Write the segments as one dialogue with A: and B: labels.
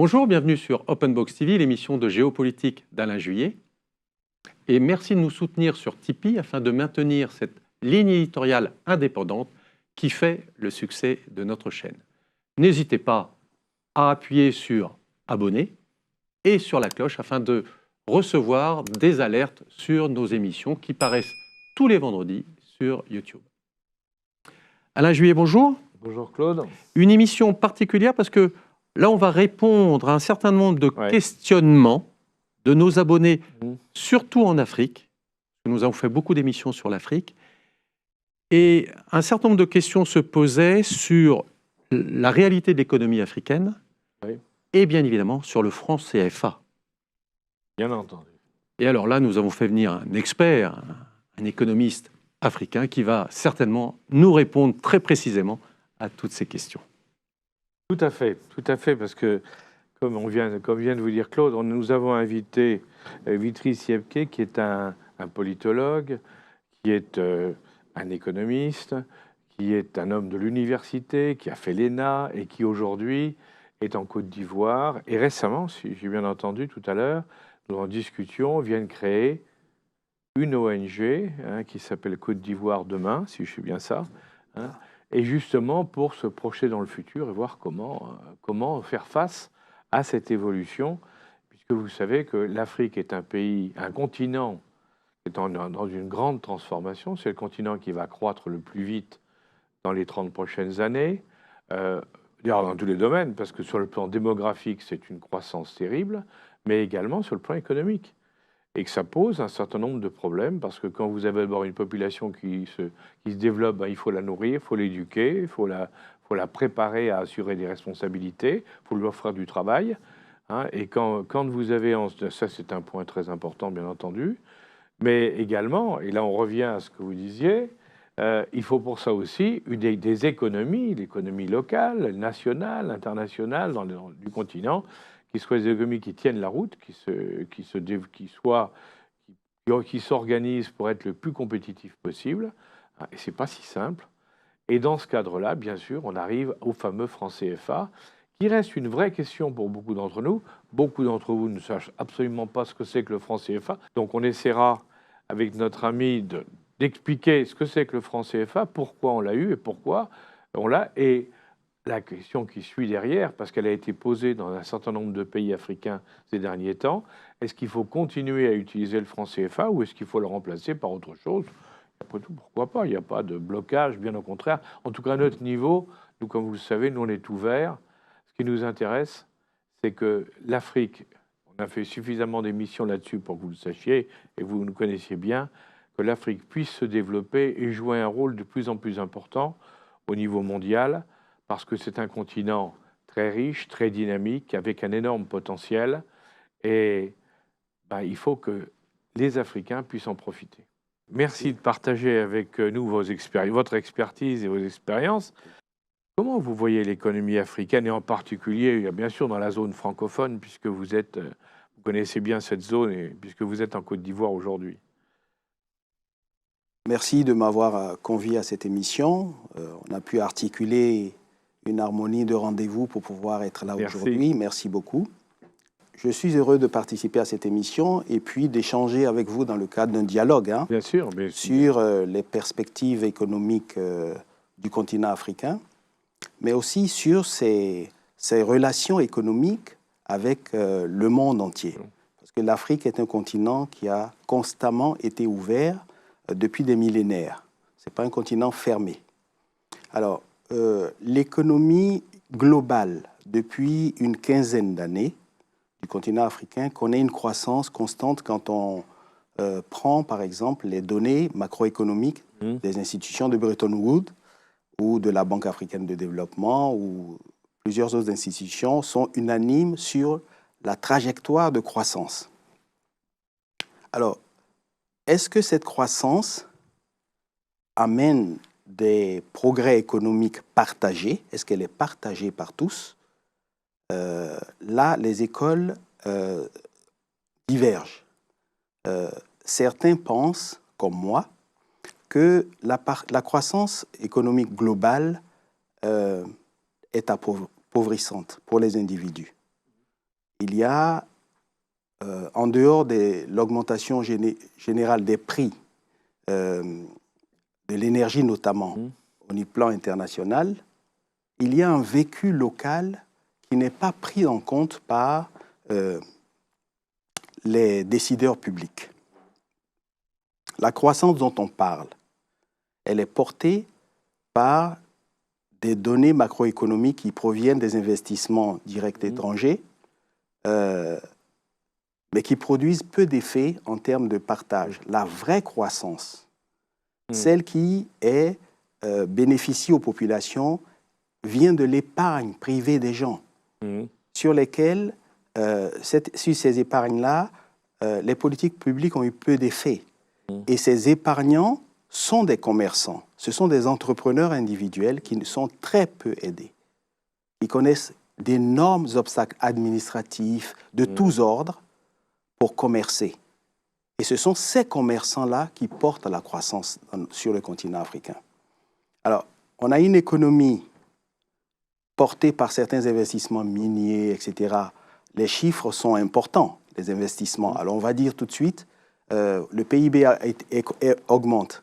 A: Bonjour, bienvenue sur Open Box TV, l'émission de géopolitique d'Alain Juillet. Et merci de nous soutenir sur Tipeee afin de maintenir cette ligne éditoriale indépendante qui fait le succès de notre chaîne. N'hésitez pas à appuyer sur abonner et sur la cloche afin de recevoir des alertes sur nos émissions qui paraissent tous les vendredis sur YouTube. Alain Juillet, bonjour.
B: Bonjour Claude.
A: Une émission particulière parce que là, on va répondre à un certain nombre de questionnements de nos abonnés, surtout en Afrique. Nous avons fait beaucoup d'émissions sur l'Afrique. Et un certain nombre de questions se posaient sur la réalité de l'économie africaine et bien évidemment sur le franc CFA.
B: Bien entendu.
A: Et alors là, nous avons fait venir un expert, un économiste africain qui va certainement nous répondre très précisément à toutes ces questions.
B: Tout à fait, parce que, comme vient de vous dire Claude, nous avons invité Vitry Siebke, qui est un politologue, qui est un économiste, qui est un homme de l'université, qui a fait l'ENA et qui aujourd'hui est en Côte d'Ivoire. Et récemment, si j'ai bien entendu tout à l'heure, nous en discutions, viennent créer une ONG qui s'appelle Côte d'Ivoire demain, si je suis bien ça, et justement pour se projeter dans le futur et voir comment faire face à cette évolution, puisque vous savez que l'Afrique est un pays, un continent qui est dans une grande transformation. C'est le continent qui va croître le plus vite dans les 30 prochaines années, d'ailleurs dans tous les domaines, parce que sur le plan démographique, c'est une croissance terrible, mais également sur le plan économique. Et que ça pose un certain nombre de problèmes, parce que quand vous avez d'abord une population qui se développe, il faut la nourrir, il faut l'éduquer, il faut la préparer à assurer des responsabilités, il faut lui offrir du travail. Et quand vous avez... Ça, c'est un point très important, bien entendu. Mais également, et là on revient à ce que vous disiez, il faut pour ça aussi des économies, l'économie locale, nationale, internationale, du continent, qui soient des économies qui tiennent la route, qui s'organisent pour être le plus compétitif possible. Et c'est pas si simple. Et dans ce cadre-là, bien sûr, on arrive au fameux franc CFA, qui reste une vraie question pour beaucoup d'entre nous. Beaucoup d'entre vous ne sachent absolument pas ce que c'est que le franc CFA. Donc on essaiera, avec notre ami, d'expliquer ce que c'est que le franc CFA, pourquoi on l'a eu et pourquoi on l'a. Et la question qui suit derrière, parce qu'elle a été posée dans un certain nombre de pays africains ces derniers temps, est-ce qu'il faut continuer à utiliser le franc CFA ou est-ce qu'il faut le remplacer par autre chose? Après tout, pourquoi pas? Il n'y a pas de blocage, bien au contraire. En tout cas, à notre niveau, nous, comme vous le savez, nous, on est ouverts. Ce qui nous intéresse, c'est que l'Afrique, on a fait suffisamment d'émissions là-dessus pour que vous le sachiez, et vous nous connaissiez bien, que l'Afrique puisse se développer et jouer un rôle de plus en plus important au niveau mondial, parce que c'est un continent très riche, très dynamique, avec un énorme potentiel, et il faut que les Africains puissent en profiter. Merci de partager avec nous votre expertise et vos expériences. Comment vous voyez l'économie africaine, et en particulier, bien sûr, dans la zone francophone, puisque vous connaissez bien cette zone, et puisque vous êtes en Côte d'Ivoire aujourd'hui?
C: Merci de m'avoir convié à cette émission. On a pu articuler une harmonie de rendez-vous pour pouvoir être là aujourd'hui. Merci beaucoup. Je suis heureux de participer à cette émission et puis d'échanger avec vous dans le cadre d'un dialogue
B: bien sûr,
C: sur les perspectives économiques du continent africain, mais aussi sur ses relations économiques avec le monde entier. Parce que l'Afrique est un continent qui a constamment été ouvert depuis des millénaires. Ce n'est pas un continent fermé. Alors, l'économie globale, depuis une quinzaine d'années, du continent africain, connaît une croissance constante quand on prend, par exemple, les données macroéconomiques des institutions de Bretton Woods ou de la Banque africaine de développement, ou plusieurs autres institutions sont unanimes sur la trajectoire de croissance. Alors, est-ce que cette croissance amène des progrès économiques partagés? Est-ce qu'elle est partagée par tous? Là, les écoles divergent. Certains pensent, comme moi, que la croissance économique globale est appauvrissante pour les individus. il y a, en dehors de l'augmentation générale des prix de l'énergie notamment, au plan international, il y a un vécu local qui n'est pas pris en compte par les décideurs publics. La croissance dont on parle, elle est portée par des données macroéconomiques qui proviennent des investissements directs étrangers, mais qui produisent peu d'effets en termes de partage. La vraie croissance, celle qui bénéficie aux populations, vient de l'épargne privée des gens, sur lesquelles, sur ces épargnes-là, les politiques publiques ont eu peu d'effets. Et ces épargnants sont des commerçants, ce sont des entrepreneurs individuels qui sont très peu aidés. Ils connaissent d'énormes obstacles administratifs de tous ordres pour commercer. Et ce sont ces commerçants-là qui portent la croissance sur le continent africain. Alors, on a une économie portée par certains investissements miniers, etc. Les chiffres sont importants, les investissements. Alors, on va dire tout de suite, le PIB augmente.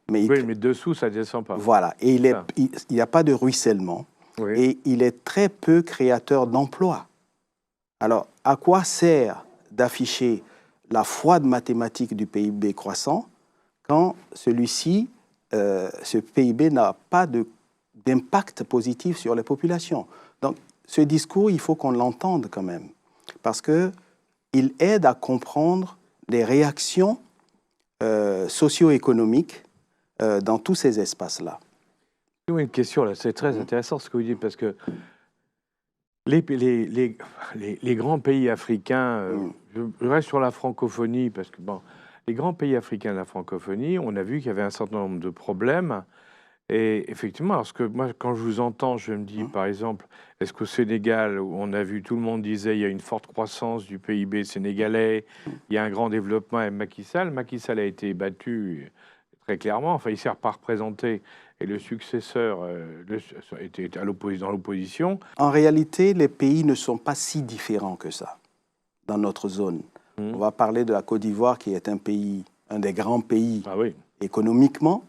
B: Mais mais dessous, ça ne descend pas.
C: Voilà. Et il n'y a pas de ruissellement. Oui. Et il est très peu créateur d'emplois. Alors, à quoi sert d'afficher la froide mathématique du PIB croissant quand celui-ci, ce PIB n'a pas d'impact positif sur les populations? Donc, ce discours, il faut qu'on l'entende quand même, parce qu'il aide à comprendre les réactions socio-économiques dans tous ces espaces-là.
B: Une question, là, c'est très intéressant ce que vous dites, parce que les grands pays africains, je reste sur la francophonie, parce que bon, les grands pays africains de la francophonie, on a vu qu'il y avait un certain nombre de problèmes. Et effectivement, parce que moi, quand je vous entends, je me dis, par exemple, est-ce qu'au Sénégal, où on a vu, tout le monde disait, il y a une forte croissance du PIB sénégalais, il y a un grand développement avec Macky Sall. Macky Sall a été battu très clairement, enfin, il ne s'est pas représenté, et le successeur était dans l'opposition.
C: En réalité, les pays ne sont pas si différents que ça dans notre zone. On va parler de la Côte d'Ivoire, qui est un des grands pays économiquement.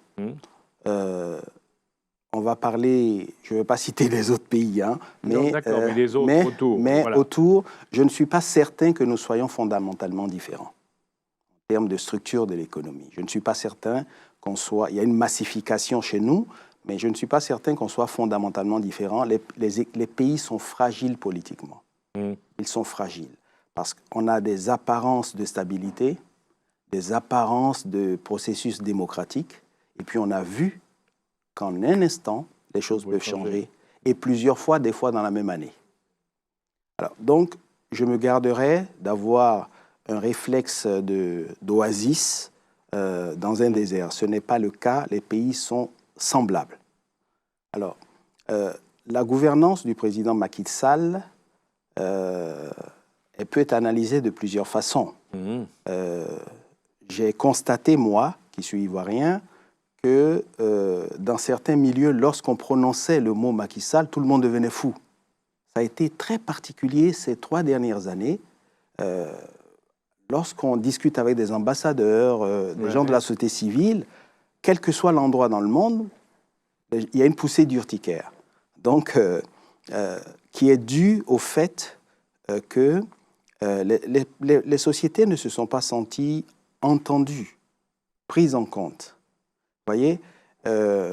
C: On va parler, je ne vais pas citer les autres pays, hein,
B: mais les autres autour.
C: Mais voilà. Autour, je ne suis pas certain que nous soyons fondamentalement différents en termes de structure de l'économie. Je ne suis pas certain qu'on soit... Il y a une massification chez nous, mais je ne suis pas certain qu'on soit fondamentalement différents. Les pays sont fragiles politiquement. Ils sont fragiles parce qu'on a des apparences de stabilité, des apparences de processus démocratique, et puis on a vu qu'en un instant, les choses peuvent changer, et plusieurs fois, des fois dans la même année. Alors, donc, je me garderai d'avoir un réflexe d'oasis dans un désert. Ce n'est pas le cas, les pays sont semblables. Alors, la gouvernance du président Macky Sall, elle peut être analysée de plusieurs façons. J'ai constaté, moi, qui suis ivoirien, que dans certains milieux, lorsqu'on prononçait le mot Macky Sall, tout le monde devenait fou. Ça a été très particulier ces 3 dernières années. Lorsqu'on discute avec des ambassadeurs, des gens de la société civile, quel que soit l'endroit dans le monde, il y a une poussée d'urticaire. Donc, qui est due au fait que les sociétés ne se sont pas senties entendues, prises en compte. Vous voyez,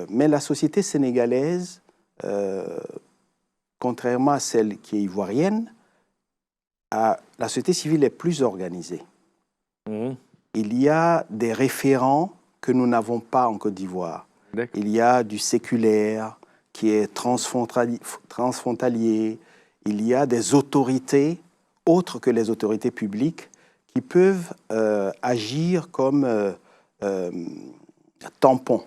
C: mais la société sénégalaise, contrairement à celle qui est ivoirienne, la société civile est plus organisée. Il y a des référents que nous n'avons pas en Côte d'Ivoire. Il y a du séculaire qui est transfrontalier. Il y a des autorités autres que les autorités publiques qui peuvent agir comme tampons.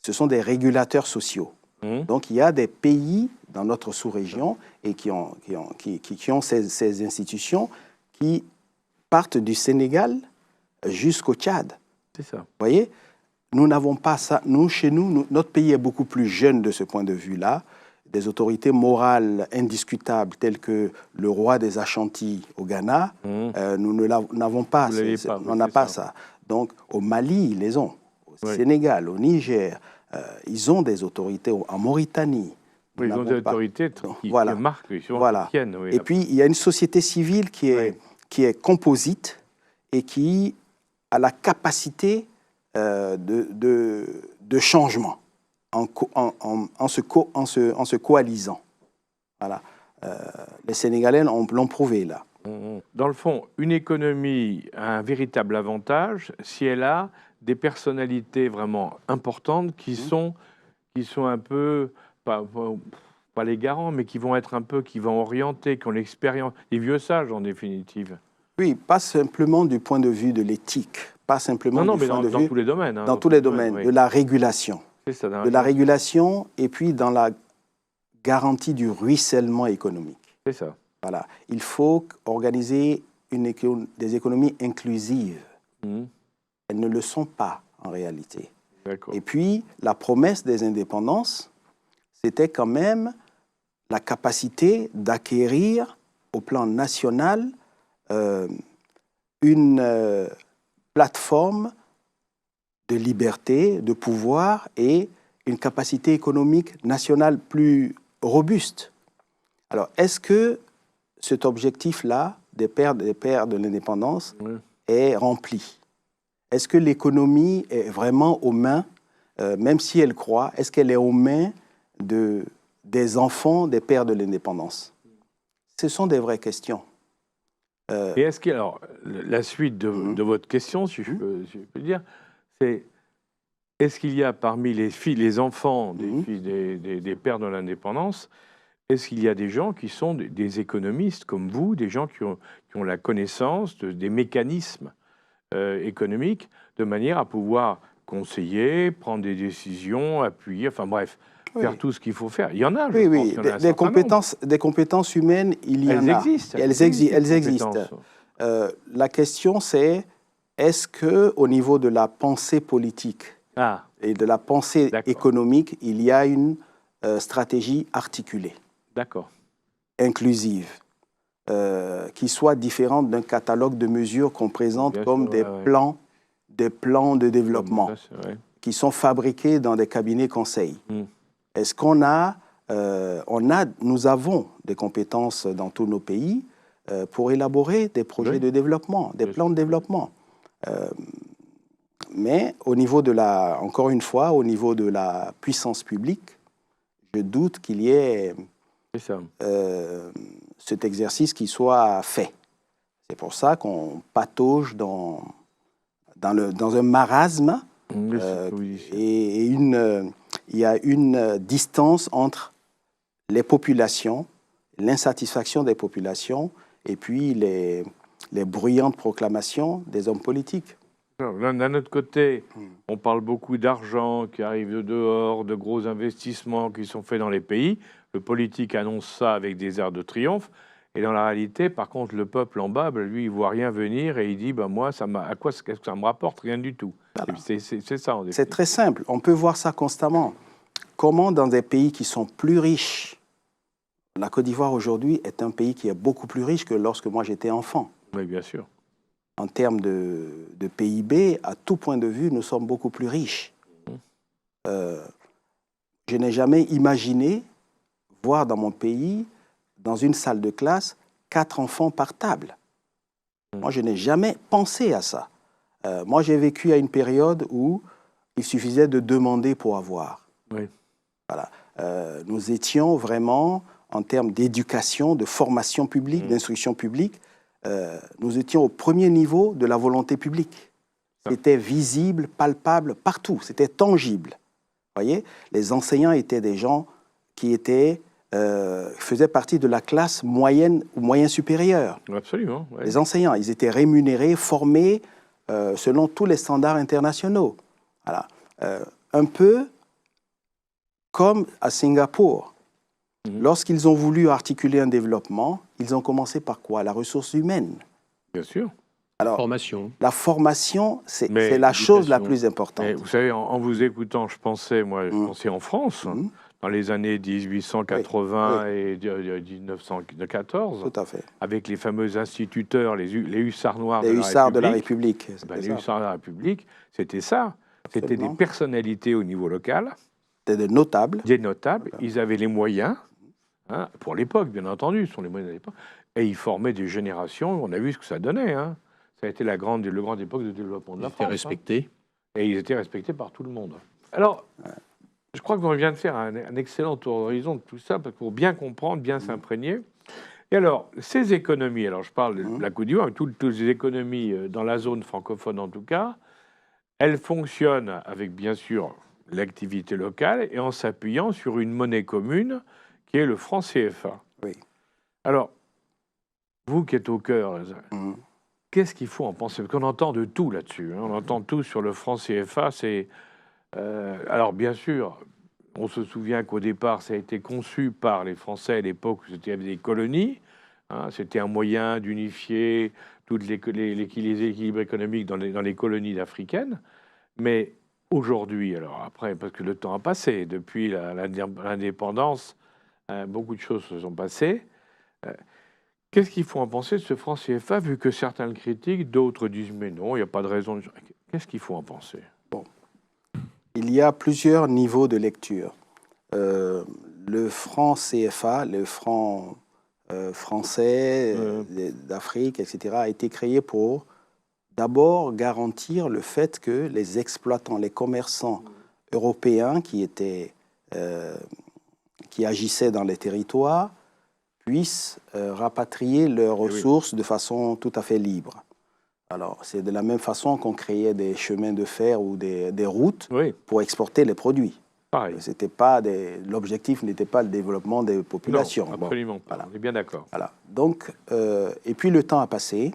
C: Ce sont des régulateurs sociaux. Donc, il y a des pays dans notre sous-région et qui ont ces institutions qui partent du Sénégal jusqu'au Tchad.
B: C'est ça.
C: Vous voyez, nous n'avons pas ça. Nous, chez nous, notre pays est beaucoup plus jeune de ce point de vue-là. des autorités morales indiscutables telles que le roi des Ashanti au Ghana, nous n'avons pas. On n'a pas ça. Donc au Mali, ils les ont. Au Sénégal, au Niger, ils ont des autorités. En Mauritanie.
B: Oui, ils ont des autorités qui marquent, qui tiennent. Oui,
C: et puis il y a une société civile qui est composite et qui a la capacité de changement en se coalisant. Voilà. Les Sénégalais l'ont prouvé là.
B: Dans le fond, une économie a un véritable avantage si elle a des personnalités vraiment importantes qui sont un peu, pas les garants, mais qui vont être un peu, qui vont orienter, qui ont l'expérience, les vieux sages en définitive.
C: Oui, pas simplement du point de vue de l'éthique, pas simplement
B: mais dans tous les domaines.
C: Dans tous les domaines, de la régulation.
B: Ça,
C: de la régulation et puis dans la garantie du ruissellement économique.
B: C'est ça.
C: Voilà. Il faut organiser des économies inclusives. Elles ne le sont pas en réalité. Et puis, la promesse des indépendances, c'était quand même la capacité d'acquérir au plan national une plateforme de liberté, de pouvoir et une capacité économique nationale plus robuste. Alors, est-ce que cet objectif-là, des pères de l'indépendance, est rempli? Est-ce que l'économie est vraiment aux mains, même si elle croît, est-ce qu'elle est aux mains des enfants des pères de l'indépendance? Ce sont des vraies questions.
B: Et est-ce que, alors, la suite de votre question, si je peux dire, c'est est-ce qu'il y a parmi les enfants des pères de l'indépendance, est-ce qu'il y a des gens qui sont des économistes comme vous, des gens qui ont la connaissance des mécanismes économiques de manière à pouvoir conseiller, prendre des décisions, appuyer, enfin bref, faire tout ce qu'il faut faire? Il y en a, je pense. Il y en a
C: des compétences humaines, il y en a. Elles existent. La question, c'est est-ce qu'au niveau de la pensée politique et de la pensée économique, il y a une stratégie articulée, inclusive, qui soit différente d'un catalogue de mesures qu'on présente comme des plans de développement qui sont fabriqués dans des cabinets conseils. Est-ce qu'on nous avons des compétences dans tous nos pays pour élaborer des projets de développement, des plans de développement. Mais au niveau encore une fois, au niveau de la puissance publique, je doute qu'il y ait cet exercice qui soit fait. C'est pour ça qu'on patauge dans un marasme et il y a une distance entre les populations, l'insatisfaction des populations et puis les bruyantes proclamations des hommes politiques.
B: D'un autre côté, on parle beaucoup d'argent qui arrive de dehors, de gros investissements qui sont faits dans les pays. Le politique annonce ça avec des airs de triomphe. Et dans la réalité, par contre, le peuple en bas, lui, il ne voit rien venir et il dit moi, à quoi est-ce que ça me rapporte? Rien du tout. Voilà. C'est ça.
C: C'est très simple. On peut voir ça constamment. Comment dans des pays qui sont plus riches, la Côte d'Ivoire aujourd'hui est un pays qui est beaucoup plus riche que lorsque moi j'étais enfant.
B: Oui, bien sûr.
C: En termes de PIB, à tout point de vue, nous sommes beaucoup plus riches. Je n'ai jamais imaginé voir dans mon pays, dans une salle de classe, 4 enfants par table. Moi, je n'ai jamais pensé à ça. Moi, j'ai vécu à une période où il suffisait de demander pour avoir.
B: Oui.
C: Voilà. Nous étions vraiment, en termes d'éducation, de formation publique, d'instruction publique, nous étions au premier niveau de la volonté publique. C'était visible, palpable, partout. C'était tangible. Vous voyez, les enseignants étaient des gens qui faisaient partie de la classe moyenne ou moyen supérieure.
B: Absolument. Ouais.
C: Les enseignants, ils étaient rémunérés, formés selon tous les standards internationaux. Voilà. Un peu comme à Singapour. Lorsqu'ils ont voulu articuler un développement, ils ont commencé par quoi? La ressource humaine.
B: Bien sûr.
C: Alors, la formation, c'est la chose la plus importante.
B: Mais vous savez, en vous écoutant, je pensais en France, dans les années 1880 et 1914,
C: Tout à fait.
B: avec les fameux instituteurs, les hussards noirs
C: Les hussards de la République.
B: Les hussards de la République, c'était ça. C'était des
C: Absolument.
B: personnalités au niveau local,
C: C'était des notables.
B: des notables. Ils avaient les moyens, hein, pour l'époque, bien entendu, ce sont les moyens de l'époque, et ils formaient des générations. On a vu ce que ça donnait. Hein. Ça a été le grand époque de développement de la
A: Ils étaient
B: France.
A: respectés.
B: Hein. Et ils étaient respectés par tout le monde. Alors, je crois qu'on vient de faire un excellent tour d'horizon de tout ça, pour bien comprendre, bien s'imprégner. Et alors, ces économies, alors je parle de la Côte d'Ivoire, mais toutes les économies dans la zone francophone en tout cas, elles fonctionnent avec, bien sûr, l'activité locale et en s'appuyant sur une monnaie commune qui est le franc CFA.
C: Oui.
B: Alors, vous qui êtes au cœur, qu'est-ce qu'il faut en penser? Parce qu'on entend de tout là-dessus. Hein. On entend tout sur le franc CFA. Alors, bien sûr, on se souvient qu'au départ, ça a été conçu par les Français à l'époque où c'était des colonies. Hein. C'était un moyen d'unifier toutes les équilibres économiques dans les colonies africaines. Mais aujourd'hui, alors après, parce que le temps a passé, depuis l'indépendance, beaucoup de choses se sont passées. Qu'est-ce qu'il faut en penser de ce franc CFA, vu que certains le critiquent, d'autres disent mais non, il n'y a pas de raison. Qu'est-ce qu'il faut en penser?
C: Bon. Il y a plusieurs niveaux de lecture. Le franc CFA, le franc français d'Afrique, etc., a été créé pour d'abord garantir le fait que les exploitants, les commerçants européens qui agissaient dans les territoires puissent rapatrier leurs ressources de façon tout à fait libre. Alors, c'est de la même façon qu'on créait des chemins de fer ou des routes pour exporter les produits.
B: Pareil.
C: L'objectif n'était pas le développement des populations.
B: Non, absolument pas.
C: Voilà.
B: On est bien d'accord.
C: Voilà. Donc, et puis le temps a passé,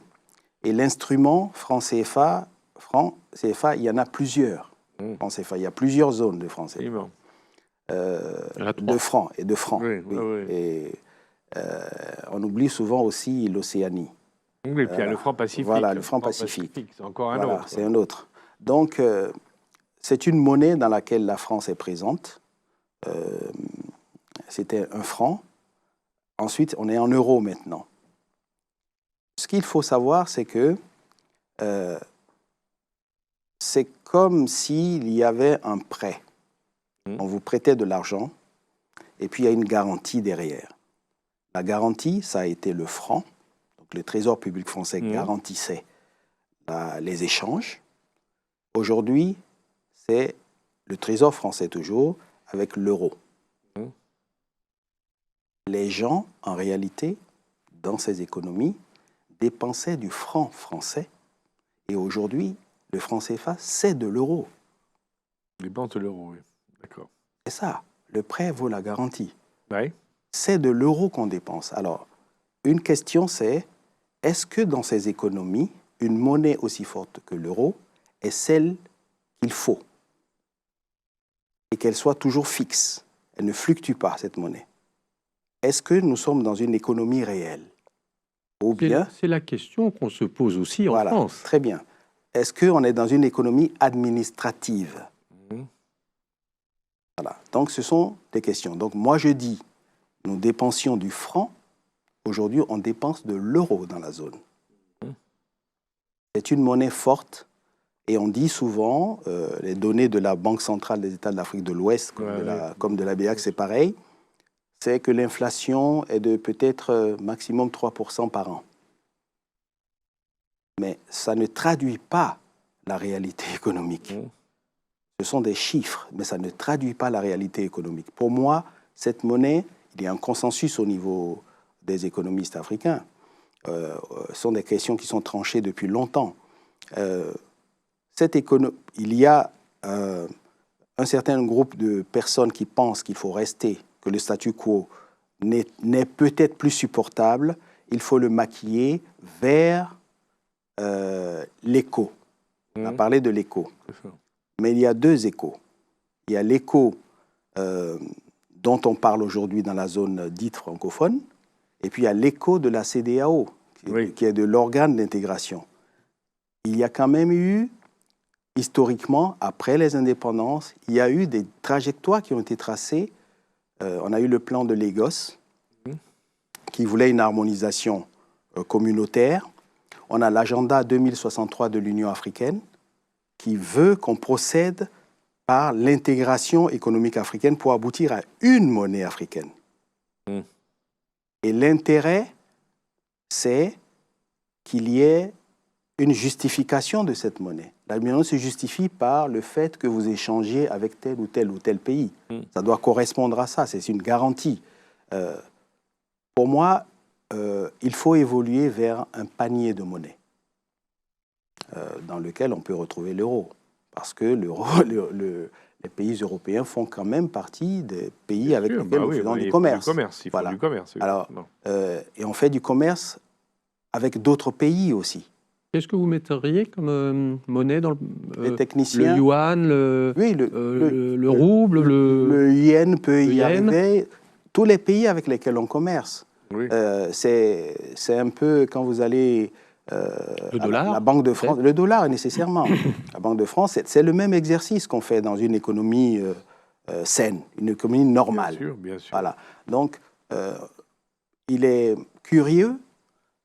C: et l'instrument franc CFA, il y en a plusieurs. Franc CFA, il y a plusieurs zones de franc CFA. De francs et de francs.
B: Oui, oui. Oui.
C: Et on oublie souvent aussi l'Océanie.
B: Oui, et puis il y a le franc Pacifique.
C: Voilà, le franc Pacifique.
B: C'est encore un autre.
C: C'est un autre. Donc, c'est une monnaie dans laquelle la France est présente. C'était un franc. Ensuite, on est en euros maintenant. Ce qu'il faut savoir, c'est que c'est comme s'il y avait un prêt. On vous prêtait de l'argent et puis il y a une garantie derrière. La garantie, ça a été le franc. Donc le Trésor public français garantissait les échanges. Aujourd'hui, c'est le Trésor français toujours avec l'euro. Les gens, en réalité, dans ces économies, dépensaient du franc français. Et aujourd'hui, le franc CFA, c'est de l'euro.
B: Dépense de l'euro, oui. D'accord.
C: C'est ça. Le prêt vaut la garantie.
B: Oui.
C: C'est de l'euro qu'on dépense. Alors, une question, c'est est-ce que dans ces économies, une monnaie aussi forte que l'euro est celle qu'il faut? Et qu'elle soit toujours fixe. Elle ne fluctue pas, cette monnaie. Est-ce que nous sommes dans une économie réelle? Ou bien...
A: C'est la question qu'on se pose aussi en France.
C: Très bien. Est-ce qu'on est dans une économie administrative? Voilà. Donc, ce sont des questions. Donc, moi, je dis, nous dépensions du franc. Aujourd'hui, on dépense de l'euro dans la zone. C'est une monnaie forte. Et on dit souvent, les données de la Banque centrale des États de l'Afrique de l'Ouest, comme de la BAC, c'est pareil, c'est que l'inflation est de peut-être maximum 3% par an. Mais ça ne traduit pas la réalité économique. Ce sont des chiffres, mais ça ne traduit pas la réalité économique. Pour moi, cette monnaie, il y a un consensus au niveau des économistes africains. Ce sont des questions qui sont tranchées depuis longtemps. Il y a un certain groupe de personnes qui pensent qu'il faut rester, que le statu quo n'est peut-être plus supportable. Il faut le maquiller vers l'écho. On a parlé de l'écho. Mais il y a deux échos. Il y a l'écho dont on parle aujourd'hui dans la zone dite francophone, et puis il y a l'écho de la CEDEAO, qui est de l'organe d'intégration. Il y a quand même eu, historiquement, après les indépendances, il y a eu des trajectoires qui ont été tracées on a eu le plan de Lagos, qui voulait une harmonisation communautaire. On a l'agenda 2063 de l'Union africaine, qui veut qu'on procède par l'intégration économique africaine pour aboutir à une monnaie africaine. Et l'intérêt, c'est qu'il y ait une justification de cette monnaie. La monnaie se justifie par le fait que vous échangez avec tel ou tel pays. Ça doit correspondre à ça, c'est une garantie. Pour moi, il faut évoluer vers un panier de monnaie dans lequel on peut retrouver l'euro. Parce que l'euro, les pays européens font quand même partie des pays avec lesquels nous faisons du commerce.
B: Il faut du commerce.
C: Alors, et on fait du commerce avec d'autres pays aussi.
A: Qu'est-ce que vous metteriez comme monnaie dans
C: les techniciens,
A: le yuan, le rouble,
C: le yen peut y arriver. Tous les pays avec lesquels on commerce.
B: Oui.
C: C'est un peu quand vous allez
A: le dollar,
C: la Banque de France. Le dollar, nécessairement. La Banque de France, c'est le même exercice qu'on fait dans une économie saine, une économie normale.
B: Bien sûr, bien sûr.
C: Voilà. Donc, il est curieux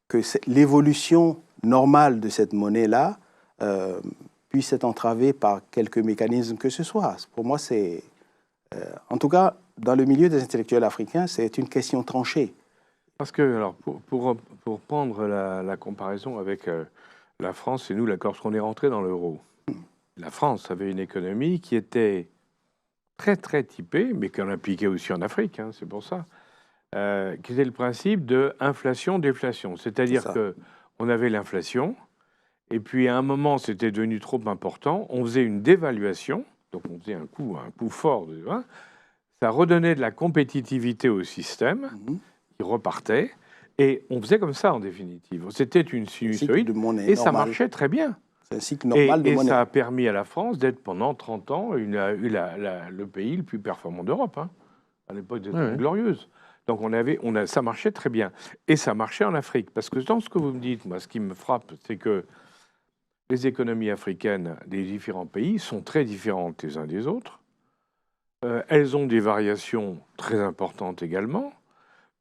C: que l'évolution normale de cette monnaie-là puisse être entravée par quelques mécanismes que ce soit. Pour moi, c'est... en tout cas, dans le milieu des intellectuels africains, c'est une question tranchée.
B: Parce que, alors, pour prendre la comparaison avec la France et nous, lorsqu'on est rentré dans l'euro, la France avait une économie qui était très, très typée, mais qu'on appliquait aussi en Afrique, hein, c'est pour ça, qui était le principe de inflation-déflation. C'est-à-dire qu'on avait l'inflation, et puis à un moment, c'était devenu trop important, on faisait une dévaluation, donc on faisait un coup fort, ça redonnait de la compétitivité au système, qui repartait, et on faisait comme ça en définitive. C'était une sinusoïde, et ça marchait très bien.
C: C'est un cycle normal de monnaie.
B: Et ça a permis à la France d'être pendant 30 ans le pays le plus performant d'Europe, hein, à l'époque des Trente Glorieuses. Donc ça marchait très bien. Et ça marchait en Afrique. Parce que dans ce que vous me dites, moi, ce qui me frappe, c'est que les économies africaines des différents pays sont très différentes les uns des autres. Elles ont des variations très importantes également.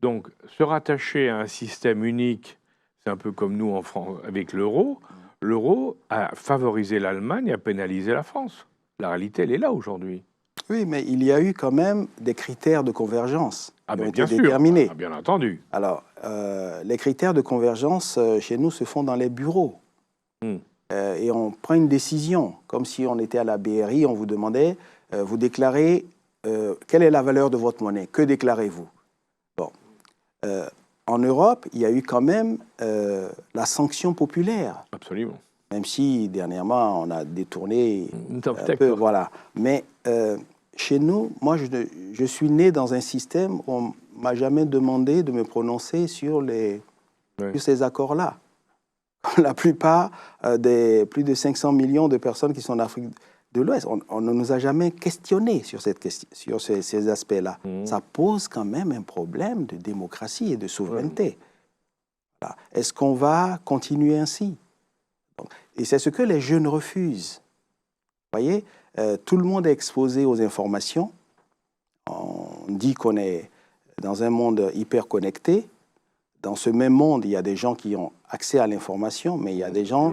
B: Donc, se rattacher à un système unique, c'est un peu comme nous en France avec l'euro. L'euro a favorisé l'Allemagne et a pénalisé la France. La réalité, elle est là aujourd'hui.
C: Oui, mais il y a eu quand même des critères de convergence qui ont été
B: sûr,
C: déterminés.
B: Bien entendu.
C: Alors, les critères de convergence chez nous se font dans les bureaux. Et on prend une décision, comme si on était à la BRI, on vous demandait, vous déclarez, quelle est la valeur de votre monnaie? Que déclarez-vous? Bon. En Europe, il y a eu quand même la sanction populaire.
B: Absolument.
C: Même si, dernièrement, on a détourné un peu, voilà. Mais chez nous, moi, je suis né dans un système où on ne m'a jamais demandé de me prononcer sur ces accords-là. La plupart des plus de 500 millions de personnes qui sont en Afrique de l'Ouest, on ne nous a jamais questionné sur ces aspects-là. Ça pose quand même un problème de démocratie et de souveraineté. Voilà. Est-ce qu'on va continuer ainsi? Et c'est ce que les jeunes refusent. Vous voyez, tout le monde est exposé aux informations. On dit qu'on est dans un monde hyper connecté. Dans ce même monde, il y a des gens qui ont accès à l'information, mais il y a des gens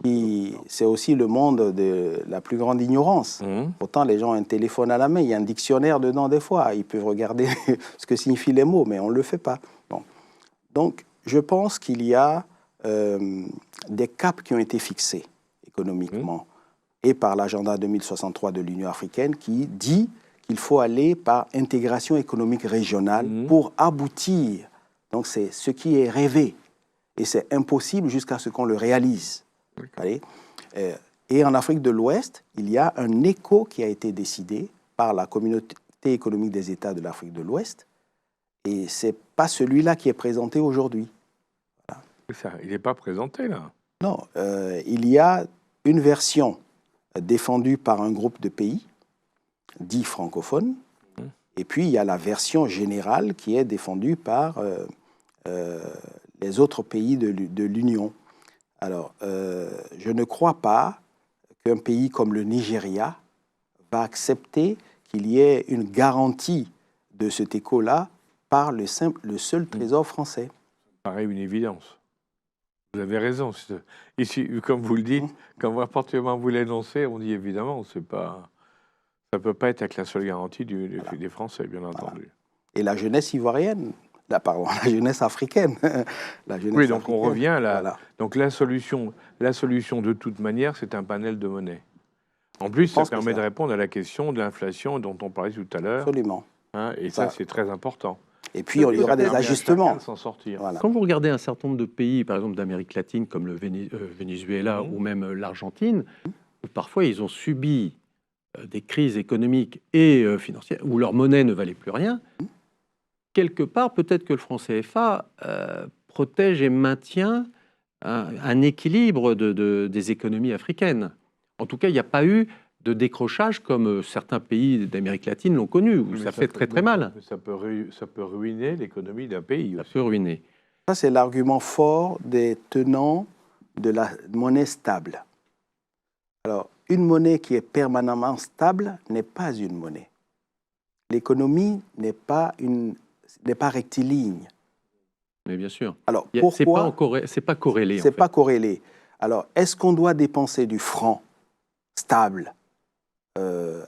C: qui... C'est aussi le monde de la plus grande ignorance. Pourtant, les gens ont un téléphone à la main, il y a un dictionnaire dedans des fois. Ils peuvent regarder ce que signifient les mots, mais on ne le fait pas. Bon. Donc, je pense qu'il y a des caps qui ont été fixés économiquement et par l'agenda 2063 de l'Union africaine qui dit qu'il faut aller par intégration économique régionale pour aboutir. Donc, c'est ce qui est rêvé. Et c'est impossible jusqu'à ce qu'on le réalise. Et en Afrique de l'Ouest, il y a un écho qui a été décidé par la communauté économique des États de l'Afrique de l'Ouest. Et ce n'est pas celui-là qui est présenté aujourd'hui. Voilà.
B: Il n'est pas présenté, là.
C: Non. Il y a une version défendue par un groupe de pays, dits francophones. Et puis, il y a la version générale qui est défendue par les autres pays de l'Union. Alors, je ne crois pas qu'un pays comme le Nigeria va accepter qu'il y ait une garantie de cet écho-là par le seul trésor français.
B: Pareil, une évidence. Vous avez raison. Ici, comme vous le dites, quand à partir du moment où vous l'énoncez, on dit évidemment, ça ne peut pas être avec la seule garantie des Français, bien entendu.
C: Et la jeunesse ivoirienne, la jeunesse africaine.
B: Oui, donc on revient à donc la solution de toute manière, c'est un panel de monnaie. En plus, ça permet de répondre à la question de l'inflation dont on parlait tout à l'heure.
C: Absolument.
B: Hein, et ça, c'est très important.
C: Et puis, il y aura des ajustements.
B: S'en sortir.
C: Voilà.
A: Quand vous regardez un certain nombre de pays, par exemple d'Amérique latine, comme le Venezuela ou même l'Argentine, où parfois ils ont subi des crises économiques et financières, où leur monnaie ne valait plus rien, quelque part, peut-être que le franc CFA protège et maintient un équilibre des économies africaines. En tout cas, il n'y a pas eu de décrochage comme certains pays d'Amérique latine l'ont connu, où ça fait très très mal.
B: Ça peut ruiner l'économie d'un pays.
A: Ça peut ruiner.
C: Ça, c'est l'argument fort des tenants de la monnaie stable. Alors, une monnaie qui est permanemment stable n'est pas une monnaie. L'économie n'est pas rectiligne.
A: Mais bien sûr.
C: Alors, pourquoi
A: c'est pas corrélé.
C: C'est pas corrélé. Alors, est-ce qu'on doit dépenser du franc stable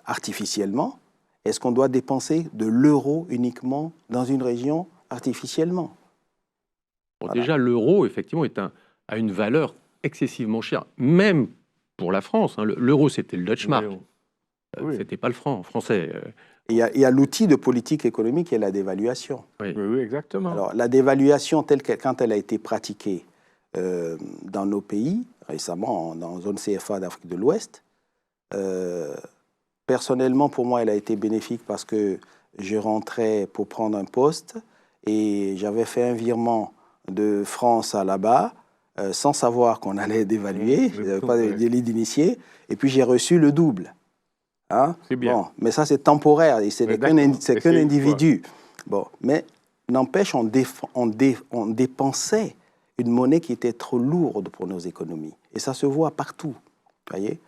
C: artificiellement? Est-ce qu'on doit dépenser de l'euro uniquement dans une région artificiellement?
A: Bon, voilà. Déjà, l'euro, effectivement, a une valeur excessivement chère, même pour la France. Hein. L'euro, c'était le Deutsche Mark. Oui. C'était pas le franc français.
C: Il y a l'outil de politique économique qui est la dévaluation.
B: Oui, exactement.
C: Alors, la dévaluation, quand elle a été pratiquée dans nos pays, récemment, dans la zone CFA d'Afrique de l'Ouest, personnellement, pour moi, elle a été bénéfique parce que je rentrais pour prendre un poste et j'avais fait un virement de France à là-bas sans savoir qu'on allait dévaluer. Je n'avais pas de délit d'initié. Et puis, j'ai reçu le double. Hein?
B: C'est bien.
C: Bon, mais ça, c'est temporaire et c'est qu'un individu. Bon, mais n'empêche, on dépensait une monnaie qui était trop lourde pour nos économies. Et ça se voit partout. Voyez.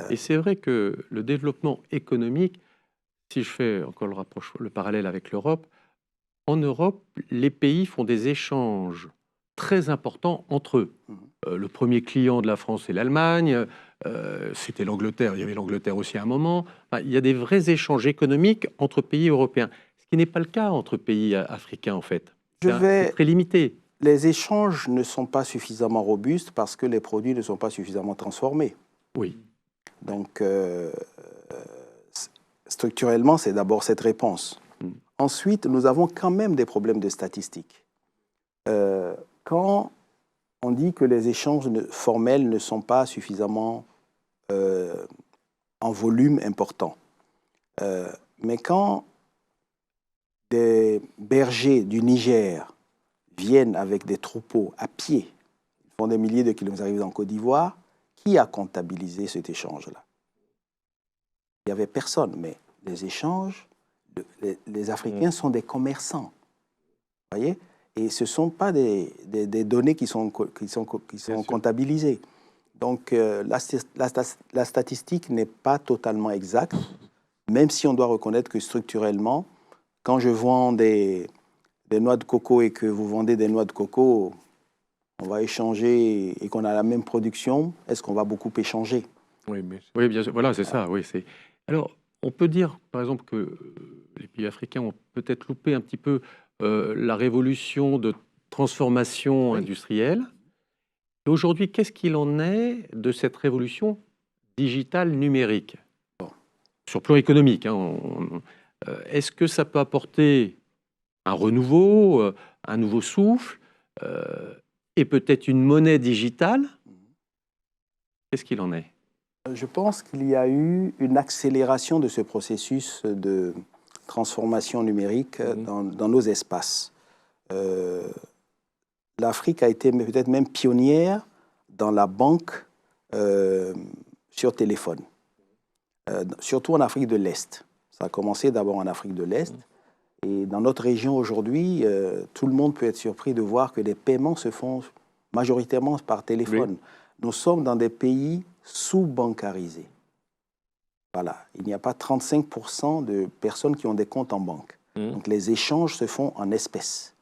A: Et c'est vrai que le développement économique, si je fais encore le parallèle avec l'Europe, en Europe, les pays font des échanges très importants entre eux. Le premier client de la France, c'est l'Allemagne, c'était l'Angleterre, il y avait l'Angleterre aussi à un moment. Enfin, il y a des vrais échanges économiques entre pays européens, ce qui n'est pas le cas entre pays africains, en fait. C'est très limité.
C: Les échanges ne sont pas suffisamment robustes parce que les produits ne sont pas suffisamment transformés.
A: Oui.
C: Donc, structurellement, c'est d'abord cette réponse. Ensuite, nous avons quand même des problèmes de statistiques. Quand on dit que les échanges formels ne sont pas suffisamment en volume important, mais quand des bergers du Niger viennent avec des troupeaux à pied, ils font des milliers de kilomètres, arrivent en Côte d'Ivoire, qui a comptabilisé cet échange-là? Il n'y avait personne, mais les échanges, les Africains sont des commerçants. Vous voyez? Et ce ne sont pas des données qui sont comptabilisées. Donc, la statistique n'est pas totalement exacte, même si on doit reconnaître que structurellement, quand je vends des noix de coco et que vous vendez des noix de coco, on va échanger et qu'on a la même production, est-ce qu'on va beaucoup échanger?
A: Oui, bien sûr. Voilà, c'est ça. Oui, alors, on peut dire, par exemple, que les pays africains ont peut-être loupé un petit peu la révolution de transformation industrielle. Et aujourd'hui, qu'est-ce qu'il en est de cette révolution digitale numérique? Sur le plan économique, hein, est-ce que ça peut apporter un renouveau, un nouveau souffle et peut-être une monnaie digitale? Qu'est-ce qu'il en est?
C: Je pense qu'il y a eu une accélération de ce processus de transformation numérique dans nos espaces. L'Afrique a été peut-être même pionnière dans la banque sur téléphone, surtout en Afrique de l'Est. Ça a commencé d'abord en Afrique de l'Est. Et dans notre région aujourd'hui, tout le monde peut être surpris de voir que les paiements se font majoritairement par téléphone. Oui. Nous sommes dans des pays sous-bancarisés. Voilà. Il n'y a pas 35% de personnes qui ont des comptes en banque. Donc les échanges se font en espèces,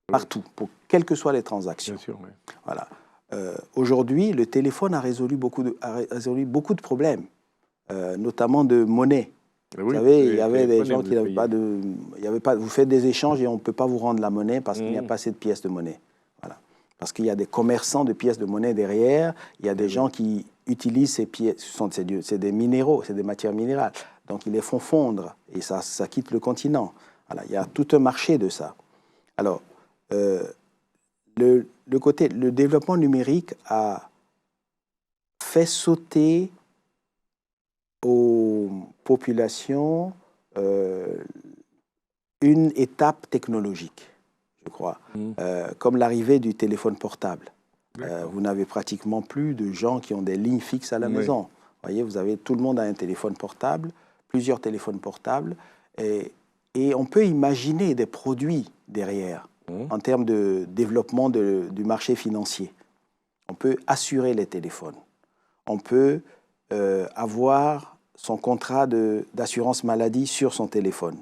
C: partout, pour quelles que soient les transactions.
B: Bien sûr, oui.
C: Voilà. Aujourd'hui, le téléphone a résolu beaucoup de problèmes, notamment de monnaie. Vous savez, il y avait des gens qui n'avaient pas de... vous faites des échanges et on ne peut pas vous rendre la monnaie parce qu'il n'y a pas assez de pièces de monnaie. Voilà. Parce qu'il y a des commerçants de pièces de monnaie derrière, il y a des gens qui utilisent ces pièces, c'est des minéraux, c'est des matières minérales. Donc ils les font fondre et ça quitte le continent. Voilà. Il y a tout un marché de ça. Alors, le développement numérique a fait sauter aux populations une étape technologique, je crois, comme l'arrivée du téléphone portable. Vous n'avez pratiquement plus de gens qui ont des lignes fixes à la maison. Vous voyez, tout le monde a un téléphone portable, plusieurs téléphones portables, et on peut imaginer des produits derrière en termes de développement du marché financier. On peut assurer les téléphones. On peut avoir son contrat d'assurance maladie sur son téléphone.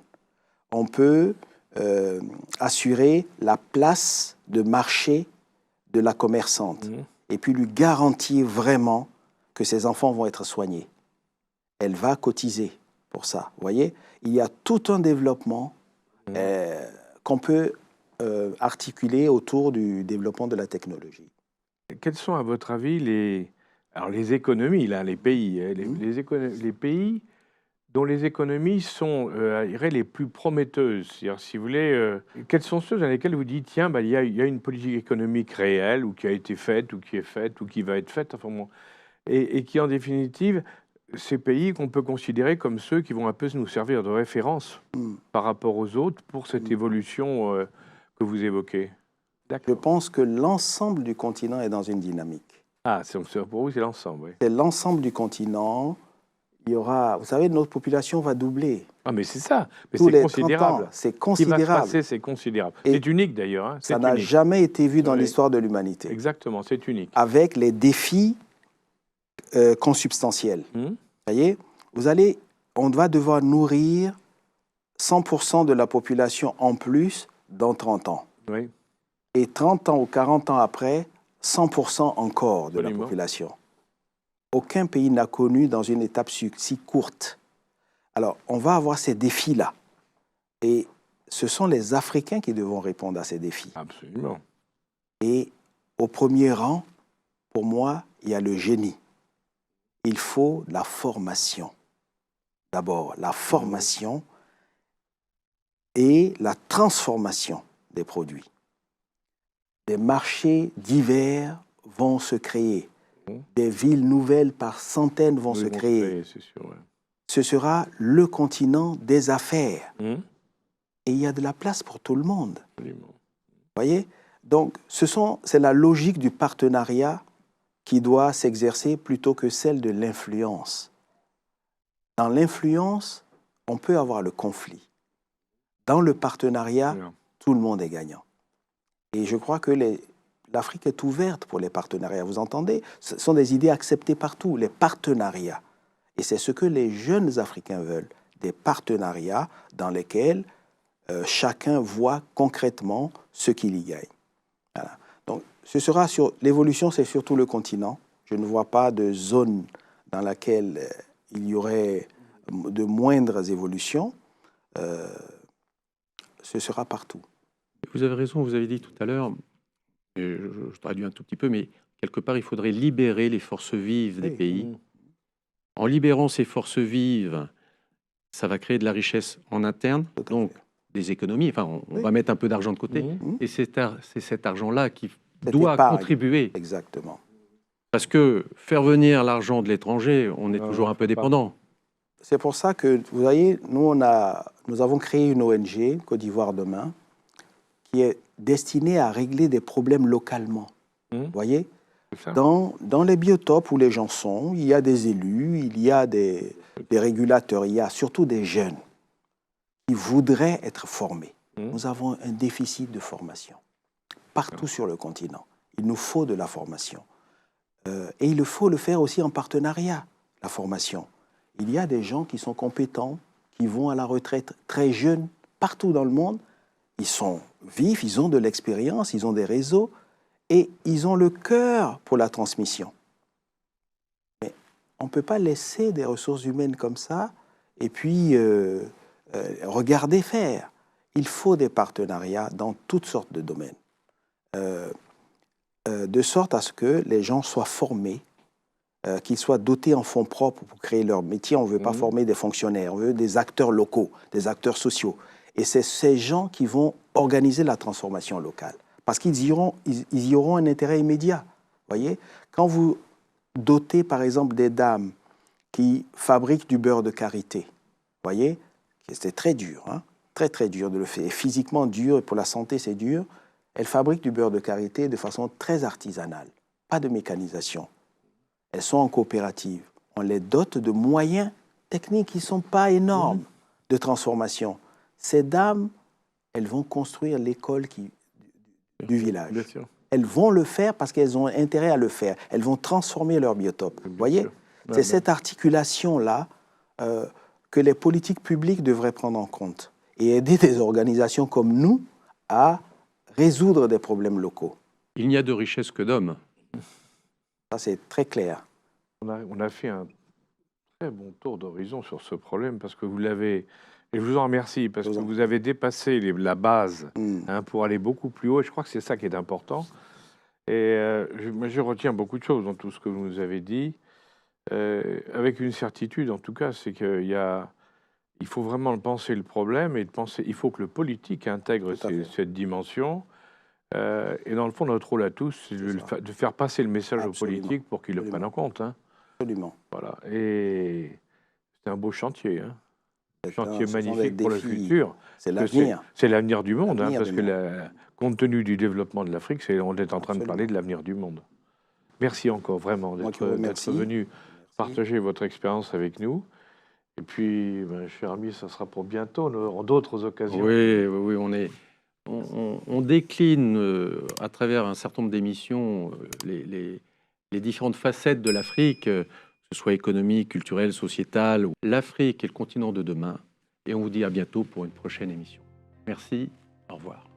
C: On peut assurer la place de marché de la commerçante et puis lui garantir vraiment que ses enfants vont être soignés. Elle va cotiser pour ça. Vous voyez, il y a tout un développement qu'on peut articuler autour du développement de la technologie.
B: Quels sont, à votre avis, les économies, là, les pays, les pays dont les économies sont les plus prometteuses? C'est-à-dire, si vous voulez, quels sont ceux dans lesquels vous dites, tiens, il y a une politique économique réelle, ou qui a été faite, ou qui est faite, ou qui va être faite, enfin, bon, et qui, en définitive, ces pays qu'on peut considérer comme ceux qui vont un peu nous servir de référence par rapport aux autres pour cette évolution que vous évoquez.
C: Je pense que l'ensemble du continent est dans une dynamique.
B: Ah, pour vous, c'est l'ensemble, oui.
C: C'est l'ensemble du continent. Il y aura, vous savez, notre population va doubler.
B: Ah, mais c'est ça. Mais c'est considérable.
C: C'est considérable.
B: Ce qui va se passer, c'est considérable. C'est unique, d'ailleurs. Hein.
C: Ça n'a jamais été vu dans l'histoire de l'humanité.
B: Exactement, c'est unique.
C: Avec les défis consubstantiels. Vous voyez, on va devoir nourrir 100% de la population en plus dans 30 ans.
B: Oui.
C: Et 30 ans ou 40 ans après, 100% encore de la population. Aucun pays n'a connu dans une étape si courte. Alors, on va avoir ces défis-là. Et ce sont les Africains qui devront répondre à ces défis.
B: Absolument.
C: Et au premier rang, pour moi, il y a le génie. Il faut la formation. D'abord, la formation et la transformation des produits. Des marchés divers vont se créer. Des villes nouvelles par centaines vont se créer.
B: C'est sûr, ouais.
C: Ce sera le continent des affaires. Et il y a de la place pour tout le monde.
B: Absolument.
C: Vous voyez? Donc, c'est la logique du partenariat qui doit s'exercer plutôt que celle de l'influence. Dans l'influence, on peut avoir le conflit. Dans le partenariat, tout le monde est gagnant. Et je crois que l'Afrique est ouverte pour les partenariats. Vous entendez? Ce sont des idées acceptées partout, les partenariats. Et c'est ce que les jeunes Africains veulent, des partenariats dans lesquels chacun voit concrètement ce qu'il y gagne. Voilà. Donc, l'évolution, c'est surtout le continent. Je ne vois pas de zone dans laquelle il y aurait de moindres évolutions. Ce sera partout.
A: Vous avez raison, vous avez dit tout à l'heure, je traduis un tout petit peu, mais quelque part, il faudrait libérer les forces vives des pays. En libérant ces forces vives, ça va créer de la richesse en interne, donc des économies. Enfin, on va mettre un peu d'argent de côté. Et c'est cet argent-là qui doit contribuer.
C: Exactement.
A: Parce que faire venir l'argent de l'étranger, on est toujours un peu dépendant.
C: C'est pour ça que, vous voyez, nous avons créé une ONG, Côte d'Ivoire Demain, qui est destinée à régler des problèmes localement. Vous voyez, dans les biotopes où les gens sont, il y a des élus, il y a des régulateurs, il y a surtout des jeunes qui voudraient être formés. Nous avons un déficit de formation partout sur le continent. Il nous faut de la formation. Et il faut le faire aussi en partenariat, la formation. Il y a des gens qui sont compétents, qui vont à la retraite très jeunes partout dans le monde. Ils sont vifs, ils ont de l'expérience, ils ont des réseaux et ils ont le cœur pour la transmission. Mais on ne peut pas laisser des ressources humaines comme ça et puis regarder faire. Il faut des partenariats dans toutes sortes de domaines, de sorte à ce que les gens soient formés, qu'ils soient dotés en fonds propres pour créer leur métier. On ne veut pas former des fonctionnaires, on veut des acteurs locaux, des acteurs sociaux. Et c'est ces gens qui vont organiser la transformation locale. Parce qu'ils y auront un intérêt immédiat. Voyez, quand vous dotez, par exemple, des dames qui fabriquent du beurre de karité, voyez, c'est très dur, hein, très très dur de le faire. Physiquement dur, et pour la santé c'est dur. Elles fabriquent du beurre de karité de façon très artisanale, pas de mécanisation. Elles sont en coopérative. On les dote de moyens techniques qui ne sont pas énormes de transformation. Ces dames, elles vont construire l'école du village.
B: Bien sûr.
C: Elles vont le faire parce qu'elles ont intérêt à le faire. Elles vont transformer leur biotope. Vous voyez, c'est cette articulation-là que les politiques publiques devraient prendre en compte et aider des organisations comme nous à résoudre des problèmes locaux.
A: Il n'y a de richesse que d'hommes.
C: Ça, c'est très clair.
B: On a fait un très bon tour d'horizon sur ce problème parce que vous l'avez, et je vous en remercie, parce que vous avez dépassé la base pour aller beaucoup plus haut, et je crois que c'est ça qui est important. Et je retiens beaucoup de choses dans tout ce que vous nous avez dit, avec une certitude en tout cas, c'est qu'il faut vraiment penser le problème, et il faut que le politique intègre cette dimension. Et dans le fond, notre rôle à tous, c'est de faire passer le message aux politiques pour qu'ils le prennent en compte. Hein.
C: Absolument.
B: Voilà. Et c'est un beau chantier. Hein. Un chantier
C: ce sont
B: magnifique
C: des
B: pour le
C: défis.
B: futur.
C: C'est l'avenir.
B: C'est l'avenir du monde,
C: L'avenir
B: parce
C: du
B: que
C: monde.
B: compte tenu du développement de l'Afrique, on est en train de
C: Absolument.
B: parler de l'avenir du monde. Merci encore vraiment d'être venu partager votre expérience avec nous. Et puis, cher ami, ça sera pour bientôt, en d'autres occasions.
A: Oui, on décline à travers un certain nombre d'émissions les différentes facettes de l'Afrique, que ce soit économique, culturelle, sociétale. L'Afrique est le continent de demain. Et on vous dit à bientôt pour une prochaine émission. Merci, au revoir.